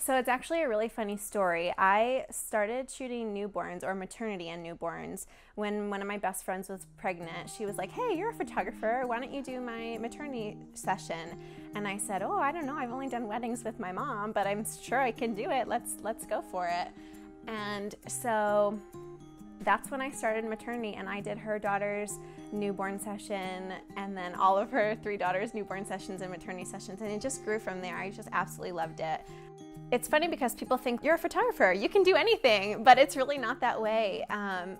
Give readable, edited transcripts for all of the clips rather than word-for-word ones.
So it's actually a really funny story. I started shooting newborns or maternity and newborns when one of my best friends was pregnant. She was like, "Hey, you're a photographer. Why don't you do my maternity session?" And I said, "Oh, I don't know. I've only done weddings with my mom, but I'm sure I can do it. Let's go for it." And so that's when I started maternity, and I did her daughter's newborn session and then all of her 3 daughters' newborn sessions and maternity sessions, and it just grew from there. I just absolutely loved it. It's funny because people think you're a photographer, you can do anything, but it's really not that way.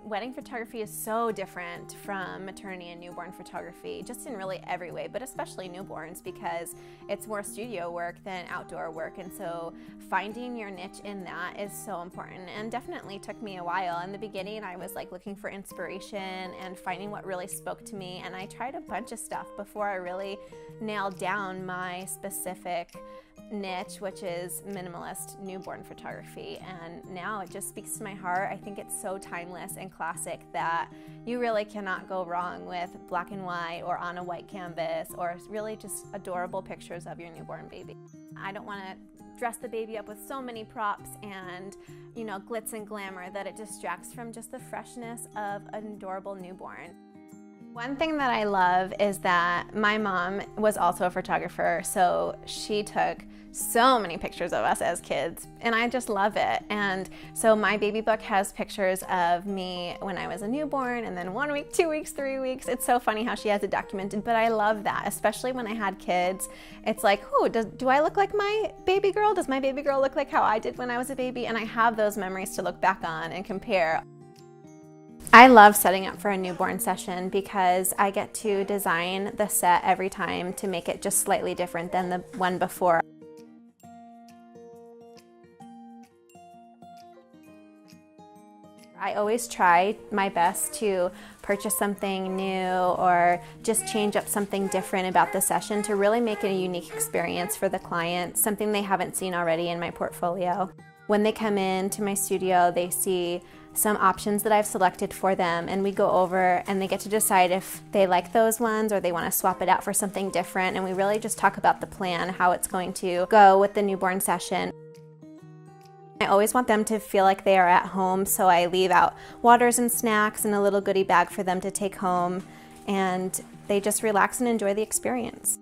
Wedding photography is so different from maternity and newborn photography, just in really every way, but especially newborns because it's more studio work than outdoor work. And so finding your niche in that is so important, and definitely took me a while. In the beginning, I was like looking for inspiration and finding what really spoke to me. And I tried a bunch of stuff before I really nailed down my specific niche, which is minimalist newborn photography. And now it just speaks to my heart. I think it's so timeless and classic that you really cannot go wrong with black and white or on a white canvas, or really just adorable pictures of your newborn baby. I don't want to dress the baby up with so many props and, glitz and glamour that it distracts from just the freshness of an adorable newborn. One thing that I love is that my mom was also a photographer, so she took so many pictures of us as kids, and I just love it. And so my baby book has pictures of me when I was a newborn, and then 1 week, 2 weeks, 3 weeks. It's so funny how she has it documented, but I love that, especially when I had kids. It's like, do I look like my baby girl? Does my baby girl look like how I did when I was a baby? And I have those memories to look back on and compare. I love setting up for a newborn session because I get to design the set every time to make it just slightly different than the one before. I always try my best to purchase something new or just change up something different about the session to really make it a unique experience for the client, something they haven't seen already in my portfolio. When they come into my studio, they see some options that I've selected for them, and we go over and they get to decide if they like those ones or they want to swap it out for something different. And we really just talk about the plan, how it's going to go with the newborn session. I always want them to feel like they are at home, so I leave out waters and snacks and a little goodie bag for them to take home, and they just relax and enjoy the experience.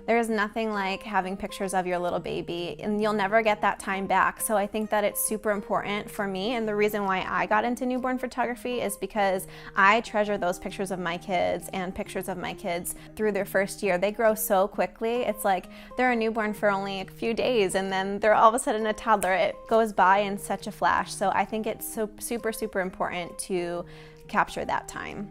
There is nothing like having pictures of your little baby, and you'll never get that time back. So I think that it's super important for me, and the reason why I got into newborn photography is because I treasure those pictures of my kids and pictures of my kids through their first year. They grow so quickly. It's like they're a newborn for only a few days, and then they're all of a sudden a toddler. It goes by in such a flash. So I think it's so super important to capture that time.